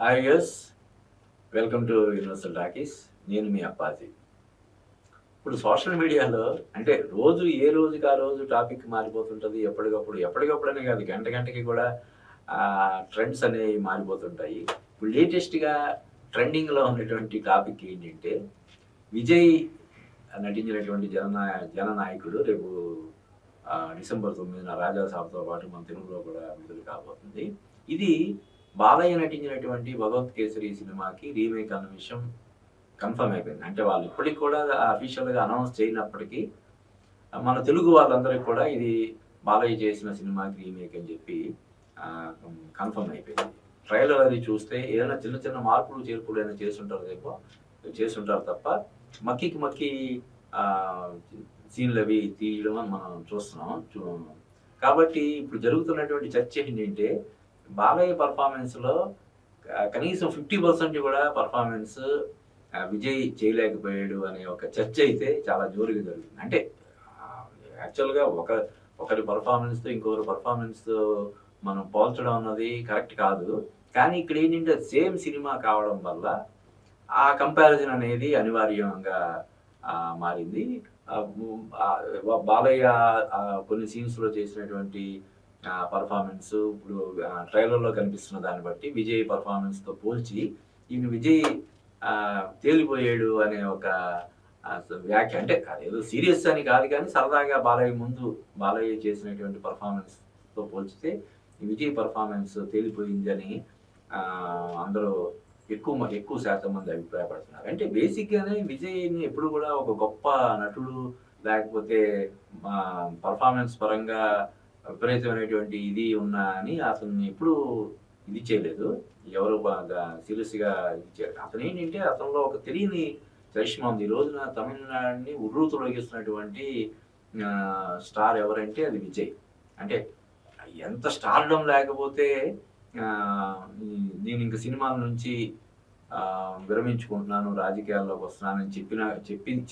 Hi yes, welcome to universal talkies. నేను మీ అప్పాజీ. ఇప్పుడు సోషల్ మీడియాలో అంటే ఏ రోజుకి ఆ రోజు టాపిక్ మారిపోతుంటుంది. ఎప్పటికప్పుడనే కాదు, గంట గంటకి కూడా ట్రెండ్స్ అనేవి మారిపోతుంటాయి. ఇప్పుడు లేటెస్ట్గా ట్రెండింగ్లో ఉన్నటువంటి టాపిక్ ఏంటంటే, విజయ్ నటించినటువంటి జననాయకుడు రేపు డిసెంబర్ 9న రాజా సాబ్తో పాటు మన తెలుగులో కూడా విడుదల కాబోతుంది. ఇది బాలయ్య నటించినటువంటి భగవత్ కేసరి సినిమాకి రీమేక్ అన్న విషయం కన్ఫర్మ్ అయిపోయింది. అంటే వాళ్ళు ఇప్పటికి కూడా అఫీషియల్గా అనౌన్స్ చేయనప్పటికీ మన తెలుగు వాళ్ళందరికీ కూడా ఇది బాలయ్య చేసిన సినిమాకి రీమేక్ అని చెప్పి కన్ఫర్మ్ అయిపోయింది. ట్రైలర్ అది చూస్తే ఏదైనా చిన్న చిన్న మార్పులు చేర్పులు అయినా చేస్తుంటారు తప్ప మక్కి సీన్లు అవి తీయడం అని మనం చూస్తున్నాం. కాబట్టి ఇప్పుడు జరుగుతున్నటువంటి చర్చ ఏంటంటే, బాలయ్య పర్ఫార్మెన్స్లో కనీసం 50% కూడా పర్ఫార్మెన్స్ విజయ్ చేయలేకపోయాడు అనే ఒక చర్చ అయితే చాలా జోరుగా జరుగుతుంది. అంటే యాక్చువల్గా ఒకరి పర్ఫార్మెన్స్తో ఇంకొకరి పర్ఫార్మెన్స్ మనం పోల్చడం అన్నది కరెక్ట్ కాదు. కానీ ఇక్కడ ఏంటంటే సేమ్ సినిమా కావడం వల్ల ఆ కంపారిజన్ అనేది అనివార్యంగా మారింది. బాలయ్య కొన్ని సీన్స్లో చేసినటువంటి పర్ఫార్మెన్స్ ఇప్పుడు ట్రైలర్లో కనిపిస్తున్న దాన్ని బట్టి విజయ్ పర్ఫార్మెన్స్తో పోల్చి విజయ్ తేలిపోయాడు అనే ఒక వ్యాఖ్య. అంటే అదేదో సీరియస్ అని కాదు, కానీ సరదాగా బాలయ్య చేసినటువంటి పర్ఫార్మెన్స్తో పోల్చితే విజయ్ పర్ఫార్మెన్స్ తేలిపోయింది అని అందరూ ఎక్కువ శాతం మంది అభిప్రాయపడుతున్నారు. అంటే బేసిక్గానే విజయ్ని ఎప్పుడు కూడా ఒక గొప్ప నటుడు లేకపోతే పర్ఫార్మెన్స్ పరంగా విపరీతమైనటువంటి ఇది ఉన్నా అని అతన్ని ఎప్పుడు ఇది చేయలేదు, ఎవరు బాగా సీరియస్గా ఇది చేయలేదు. అతను ఏంటంటే అతనిలో ఒక తెలియని చరిష్మా ఉంది. ఈ రోజున తమిళనాడుని తొలగిస్తున్నటువంటి స్టార్ ఎవరంటే అది విజయ్. అంటే ఎంత స్టార్డం లేకపోతే నేను ఇంక సినిమాల నుంచి విరమించుకుంటున్నాను, రాజకీయాల్లోకి వస్తున్నానని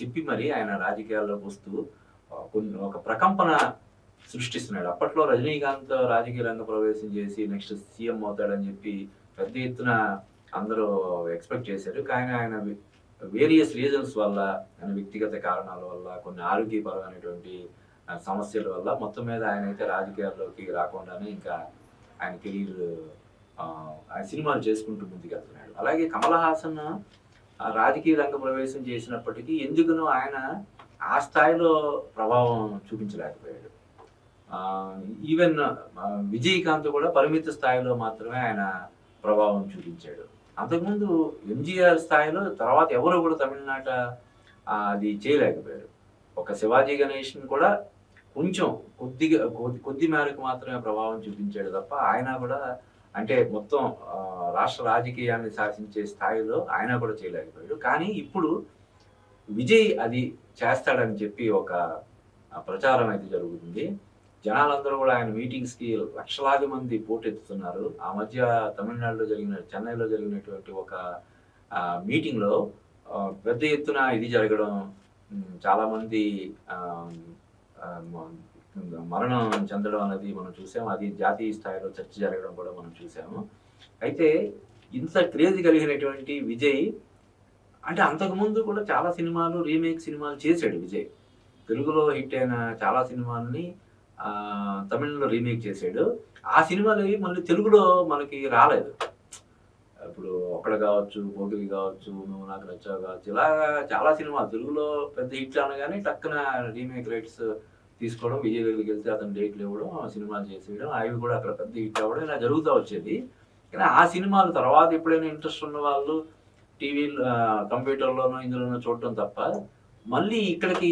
చెప్పి మరి ఆయన రాజకీయాల్లోకి వస్తూ ఒక ప్రకంపన సృష్టిస్తున్నాడు. అప్పట్లో రజనీకాంత్ రాజకీయ రంగ ప్రవేశం చేసి నెక్స్ట్ సీఎం అవుతాడని చెప్పి పెద్ద ఎత్తున అందరూ ఎక్స్పెక్ట్ చేశారు. కానీ ఆయన వేరియస్ రీజన్స్ వల్ల, ఆయన వ్యక్తిగత కారణాల వల్ల, కొన్ని ఆరోగ్యపరమైనటువంటి సమస్యల వల్ల మొత్తం మీద ఆయన అయితే రాజకీయాల్లోకి రాకుండానే ఇంకా ఆయన కెరీర్ ఆయన సినిమాలు చేసుకుంటూ ముందుకెళ్తున్నాడు. అలాగే కమల్ హాసన్ రాజకీయ రంగ ప్రవేశం చేసినప్పటికీ ఎందుకునో ఆయన ఆ స్థాయిలో ప్రభావం చూపించలేకపోయాడు. ఈవెన్ విజయకాంత్ కూడా పరిమిత స్థాయిలో మాత్రమే ఆయన ప్రభావం చూపించాడు. అంతకుముందు ఎంజీఆర్ స్థాయిలో తర్వాత ఎవరు కూడా తమిళనాట అది చేయలేకపోయారు. ఒక శివాజీ గణేష్ని కూడా కొంచెం కొద్ది మేరకు మాత్రమే ప్రభావం చూపించాడు తప్ప ఆయన కూడా అంటే మొత్తం రాష్ట్ర రాజకీయాన్ని శాసించే స్థాయిలో ఆయన కూడా చేయలేకపోయాడు. కానీ ఇప్పుడు విజయ్ అది చేస్తాడని చెప్పి ఒక ప్రచారం అయితే జరుగుతుంది. జనాలందరూ కూడా ఆయన మీటింగ్స్కి లక్షలాది మంది పోటెత్తుతున్నారు. ఆ మధ్య చెన్నైలో జరిగినటువంటి ఒక మీటింగ్లో పెద్ద ఎత్తున ఇది జరగడం, చాలామంది మరణం చెందడం అనేది మనం చూసాము. అది జాతీయ స్థాయిలో చర్చ జరగడం కూడా మనం చూసాము. అయితే ఇంత క్రేజ్ కలిగినటువంటి విజయ్ అంటే అంతకుముందు కూడా చాలా సినిమాలు రీమేక్ సినిమాలు చేశాడు విజయ్. తెలుగులో హిట్ అయిన చాలా సినిమాలని తమిళంలో రీమేక్ చేశాడు. ఆ సినిమాలు మళ్ళీ తెలుగులో మనకి రాలేదు. ఇప్పుడు ఒక్కడ కావచ్చు, పోకిరి కావచ్చు, నువ్వు నాకు నచ్చావు కావచ్చు, ఇలా చాలా సినిమాలు తెలుగులో పెద్ద హిట్లు అనగానే టక్కున రీమేక్ రైట్స్ తీసుకోవడం, విజయ్ దగ్గరికి వెళ్తే అతను డేట్లు ఇవ్వడం, సినిమాలు చేసేయడం, అవి కూడా అక్కడ పెద్ద హిట్ అవ్వడం ఇలా జరుగుతూ వచ్చేది. కానీ ఆ సినిమాలు తర్వాత ఎప్పుడైనా ఇంట్రెస్ట్ ఉన్న వాళ్ళు టీవీలో, కంప్యూటర్లోనో ఇందులోనో చూడటం తప్ప మళ్ళీ ఇక్కడికి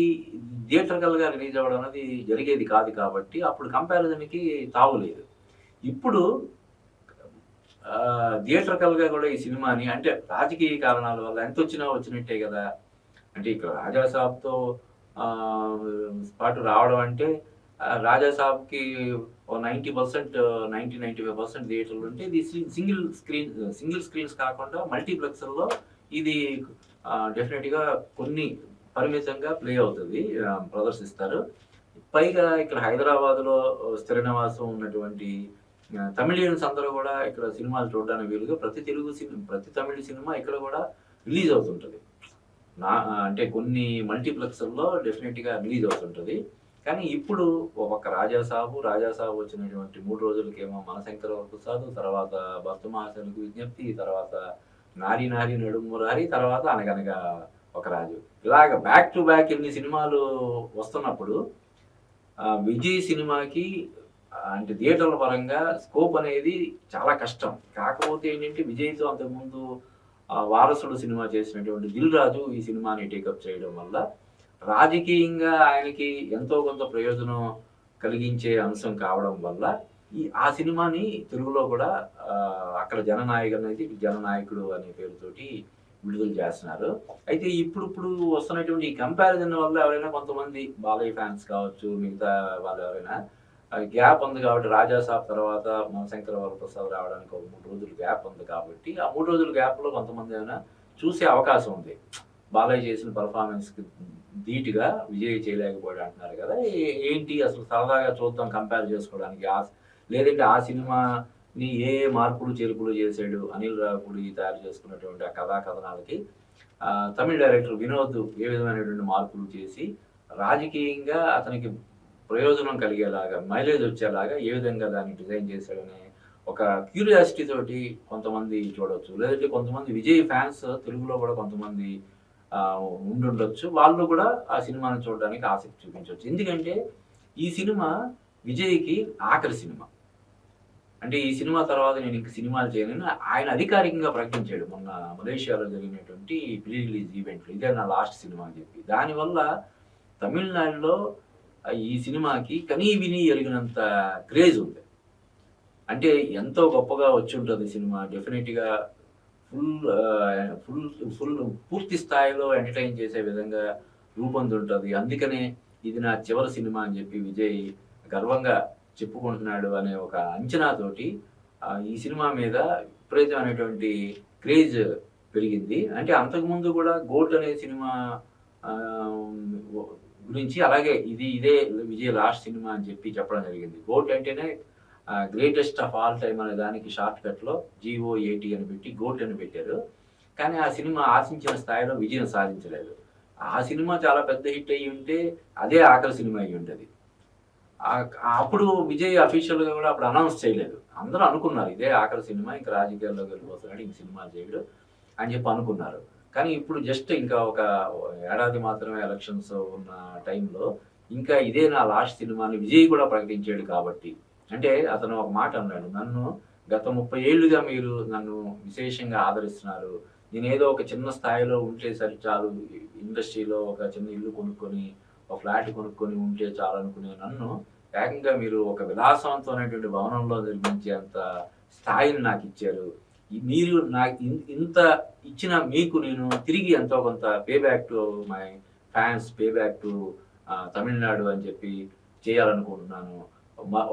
థియేటర్కల్గా రిలీజ్ అవ్వడం అనేది జరిగేది కాదు. కాబట్టి అప్పుడు కంపారిజన్కి తావులేదు. ఇప్పుడు థియేటర్కల్గా కూడా ఈ సినిమాని అంటే రాజకీయ కారణాల వల్ల ఎంత వచ్చినట్టే కదా. అంటే ఇక్కడ రాజాసాబ్తో పాటు రావడం అంటే రాజాసాబ్కి 90-95% థియేటర్లు ఉంటే ఇది సింగిల్ స్క్రీన్స్ కాకుండా మల్టీప్లెక్స్లో ఇది డెఫినెట్గా కొన్ని పరిమితంగా ప్లే అవుతుంది, ప్రదర్శిస్తారు. పైగా ఇక్కడ హైదరాబాద్లో స్థిర నివాసం ఉన్నటువంటి తమిళియన్స్ అందరూ కూడా ఇక్కడ సినిమాలు చూడడానికి వీలుగా ప్రతి తమిళ సినిమా ఇక్కడ కూడా రిలీజ్ అవుతుంటుంది. అంటే కొన్ని మల్టీప్లెక్స్ల్లో డెఫినెట్గా రిలీజ్ అవుతుంటుంది. కానీ ఇప్పుడు ఒక రాజాసాబు వచ్చినటువంటి 3 రోజులకేమో మనశంకర ప్రసాద్, తర్వాత భక్తమహాశయులకు విజ్ఞప్తి, తర్వాత నారి నారి నడుమురారి, తర్వాత అనగనగా ఒక రాజు, ఇలాగ బ్యాక్ టు బ్యాక్ ఇన్ని సినిమాలు వస్తున్నప్పుడు విజయ్ సినిమాకి అంటే థియేటర్ల పరంగా స్కోప్ అనేది చాలా కష్టం. కాకపోతే ఏంటంటే విజయ్తో అంతకుముందు వారసుడు సినిమా చేసినటువంటి దిల్ రాజు ఈ సినిమాని టేకప్ చేయడం వల్ల రాజకీయంగా ఆయనకి ఎంతో కొంత ప్రయోజనం కలిగించే అంశం కావడం వల్ల ఆ సినిమాని తెలుగులో కూడా అక్కడ జననాయకుడు అనే పేరుతోటి విడుదల చేస్తున్నారు. అయితే ఇప్పుడు వస్తున్నటువంటి ఈ కంపారిజన్ వల్ల ఎవరైనా కొంతమంది బాలయ్య ఫ్యాన్స్ కావచ్చు, మిగతా వాళ్ళు ఎవరైనా గ్యాప్ ఉంది కాబట్టి రాజాసాబ్ తర్వాత మనశంకర వరప్రసాద్ రావడానికి ఒక 3 రోజులు గ్యాప్ ఉంది కాబట్టి ఆ 3 రోజుల గ్యాప్లో కొంతమంది అయినా చూసే అవకాశం ఉంది. బాలయ్య చేసిన పర్ఫార్మెన్స్కి ధీటుగా విజయ్ చేయలేకపోయాడు అంటున్నారు కదా, ఏంటి అసలు సరదాగా చూద్దాం కంపేర్ చేసుకోవడానికి. లేదంటే ఆ సినిమాని ఏ మార్పులు చేర్పులు చేశాడు అనిల్ రావిపూడి తయారు చేసుకున్నటువంటి ఆ కథనాలకి తమిళ డైరెక్టర్ వినోద్ ఏ విధమైనటువంటి మార్పులు చేసి రాజకీయంగా అతనికి ప్రయోజనం కలిగేలాగా, మైలేజ్ వచ్చేలాగా ఏ విధంగా దాన్ని డిజైన్ చేశాడనే ఒక క్యూరియాసిటీ తోటి కొంతమంది చూడవచ్చు. లేదంటే కొంతమంది విజయ్ ఫ్యాన్స్ తెలుగులో కూడా కొంతమంది ఉండుండొచ్చు, వాళ్ళు కూడా ఆ సినిమాని చూడడానికి ఆసక్తి చూపించవచ్చు. ఎందుకంటే ఈ సినిమా విజయ్కి ఆఖరి సినిమా. అంటే ఈ సినిమా తర్వాత నేను ఇంక సినిమాలు చేయనని ఆయన అధికారికంగా ప్రకటించాడు మొన్న మలేషియాలో జరిగినటువంటి ప్రీ రిలీజ్ ఈవెంట్లో, ఇదే నా లాస్ట్ సినిమా అని చెప్పి. దానివల్ల తమిళనాడులో ఈ సినిమాకి కనీ విని ఎరిగినంత క్రేజ్ ఉంది. అంటే ఎంతో గొప్పగా వచ్చి ఉంటుంది సినిమా. డెఫినెట్గా పూర్తి స్థాయిలో ఎంటర్టైన్ చేసే విధంగా రూపొందుంటుంది. అందుకనే ఇది నా చివరి సినిమా అని చెప్పి విజయ్ గర్వంగా చెప్పుకుంటున్నాడు అనే ఒక అంచనాతోటి ఈ సినిమా మీద విపరీతమైనటువంటి క్రేజ్ పెరిగింది. అంటే అంతకుముందు కూడా గోట్ అనే సినిమా గురించి అలాగే ఇదే విజయ్ లాస్ట్ సినిమా అని చెప్పి చెప్పడం జరిగింది. గోట్ అంటేనే గ్రేటెస్ట్ ఆఫ్ ఆల్ టైమ్ అనే దానికి షార్ట్ కట్లో GOAT అని పెట్టి గోట్ అని పెట్టారు. కానీ ఆ సినిమా ఆశించిన స్థాయిలో విజయం సాధించలేదు. ఆ సినిమా చాలా పెద్ద హిట్ అయ్యి ఉంటే అదే ఆఖరి సినిమా అయ్యి ఉంటుంది. అప్పుడు విజయ్ అఫీషియల్గా కూడా అప్పుడు అనౌన్స్ చేయలేదు. అందరూ అనుకున్నారు ఇదే ఆఖరి సినిమా, ఇంకా రాజకీయాల్లోకి వెళ్ళిపోతున్నాడు, ఇంక సినిమా చేయడు అని చెప్పి అనుకున్నారు. కానీ ఇప్పుడు జస్ట్ ఇంకా ఒక ఏడాది మాత్రమే ఎలక్షన్స్ ఉన్న టైంలో ఇంకా ఇదే నా లాస్ట్ సినిమా అని విజయ్ కూడా ప్రకటించాడు. కాబట్టి అంటే అతను ఒక మాట అన్నాడు, నన్ను గత 30 ఏళ్లుగా మీరు నన్ను విశేషంగా ఆదరిస్తున్నారు, నేనేదో ఒక చిన్న స్థాయిలో ఉంటే సరి చాలు, ఇండస్ట్రీలో ఒక చిన్న ఇల్లు కొనుక్కొని ఒక ఫ్లాట్ కొనుక్కొని ఉంటే చాలు అనుకునే నన్ను ఏకంగా మీరు ఒక విలాసవంతమైనటువంటి భవనంలో నిర్మించేంత స్థాయిని నాకు ఇచ్చారు. మీరు నాకు ఇంత ఇచ్చిన మీకు నేను తిరిగి ఎంతో కొంత pay back to my fans, pay back to Tamil Nadu అని చెప్పి చేయాలనుకుంటున్నాను.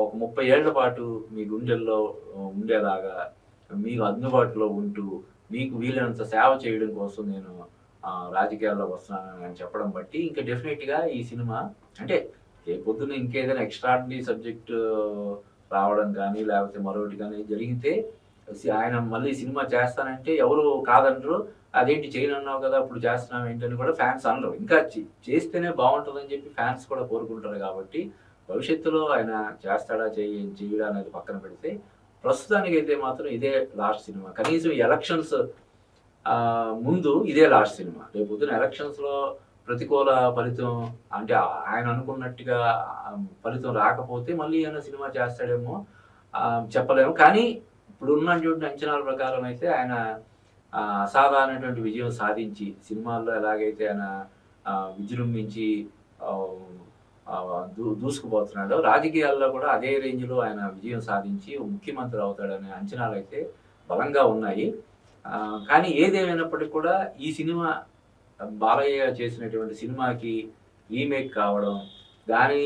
ఒక 30 ఏళ్ల పాటు మీ గుండెల్లో ఉండేలాగా మీకు అందుబాటులో ఉంటూ మీకు వీలైనంత సేవ చేయడం కోసం నేను రాజకీయాల్లో వస్తున్నాను అని చెప్పడం బట్టి ఇంకా డెఫినెట్గా ఈ సినిమా అంటే పొద్దున్న ఇంకేదైనా ఎక్స్ట్రాడినరీ సబ్జెక్ట్ రావడం కానీ లేకపోతే మరొకటి కానీ జరిగితే ఆయన మళ్ళీ సినిమా చేస్తానంటే ఎవరు కాదనరు. అదేంటి చేయనన్నావు కదా అప్పుడు చేస్తున్నావు ఏంటని కూడా ఫ్యాన్స్ అనరు. ఇంకా చేస్తేనే బాగుంటుందని చెప్పి ఫ్యాన్స్ కూడా కోరుకుంటారు. కాబట్టి భవిష్యత్తులో ఆయన చేస్తాడా చేయడా అనేది పక్కన పెడితే ప్రస్తుతానికి అయితే మాత్రం ఇదే లాస్ట్ సినిమా. కనీసం ఎలక్షన్స్ ముందు ఇదే లాస్ట్ సినిమా. రేపు పొద్దున ఎలక్షన్స్లో ప్రతికూల ఫలితం అంటే ఆయన అనుకున్నట్టుగా ఫలితం రాకపోతే మళ్ళీ ఏమైనా సినిమా చేస్తాడేమో చెప్పలేము. కానీ ఇప్పుడు ఉన్నటువంటి అంచనాల ప్రకారం అయితే ఆయన అసాధారణటువంటి విజయం సాధించి సినిమాల్లో ఎలాగైతే ఆయన విజృంభించి దూసుకుపోతున్నాడో రాజకీయాల్లో కూడా అదే రేంజ్లో ఆయన విజయం సాధించి ముఖ్యమంత్రి అవుతాడనే అంచనాలు అయితే బలంగా ఉన్నాయి. కానీ ఏదేమైనప్పటికీ కూడా ఈ సినిమా బాలయ్య చేసినటువంటి సినిమాకి రీమేక్ కావడం, దాని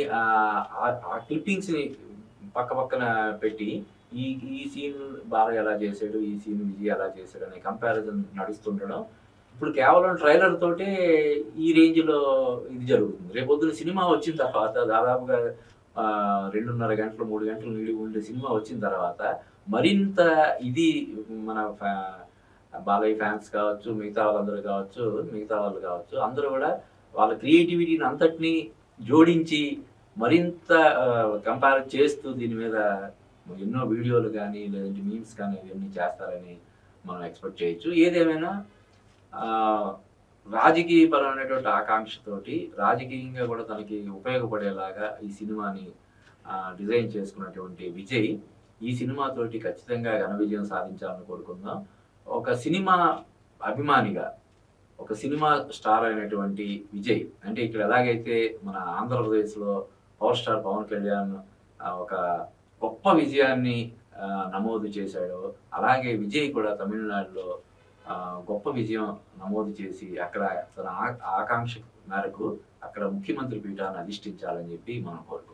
ఆ క్లిప్పింగ్స్ని పక్కన పెట్టి ఈ సీన్ బాలయ్య ఎలా చేశాడు, ఈ సీన్ విజయ్ ఎలా చేశాడు అనే కంపారిజన్ నడుస్తుండడం ఇప్పుడు కేవలం ట్రైలర్ తోటే ఈ రేంజ్లో ఇది జరుగుతుంది. రేపొద్దున సినిమా వచ్చిన తర్వాత దాదాపుగా 2:30 గంటలు 3 గంటలు ఉండే సినిమా వచ్చిన తర్వాత మరింత ఇది మన బాలయ్య ఫ్యాన్స్ కావచ్చు, మిగతా వాళ్ళందరూ కావచ్చు, మిగతా వాళ్ళు కావచ్చు, అందరూ కూడా వాళ్ళ క్రియేటివిటీని అంతటిని జోడించి మరింత కంపేర్ చేస్తూ దీని మీద ఎన్నో వీడియోలు కానీ లేదంటే మీమ్స్ కానీ ఇవన్నీ చేస్తారని మనం ఎక్స్పెక్ట్ చేయొచ్చు. ఏదేమైనా రాజకీయపరమైనటువంటి ఆకాంక్షతోటి రాజకీయంగా కూడా తనకి ఉపయోగపడేలాగా ఈ సినిమాని డిజైన్ చేసుకున్నటువంటి విజయ్ ఈ సినిమాతోటి ఖచ్చితంగా ఘన విజయం సాధించాలని కోరుకుందాం. ఒక సినిమా అభిమానిగా, ఒక సినిమా స్టార్ అయినటువంటి విజయ్ అంటే ఇక్కడ ఎలాగైతే మన ఆంధ్రప్రదేశ్లో పవర్ స్టార్ పవన్ కళ్యాణ్ ఒక గొప్ప విజయాన్ని నమోదు చేశాడో, అలాగే విజయ్ కూడా తమిళనాడులో గొప్ప విజయం నమోదు చేసి అక్కడ తన ఆకాంక్ష మేరకు అక్కడ ముఖ్యమంత్రి పీఠాన్ని అధిష్ఠించాలని చెప్పి మనం కోరుకుంటున్నాం.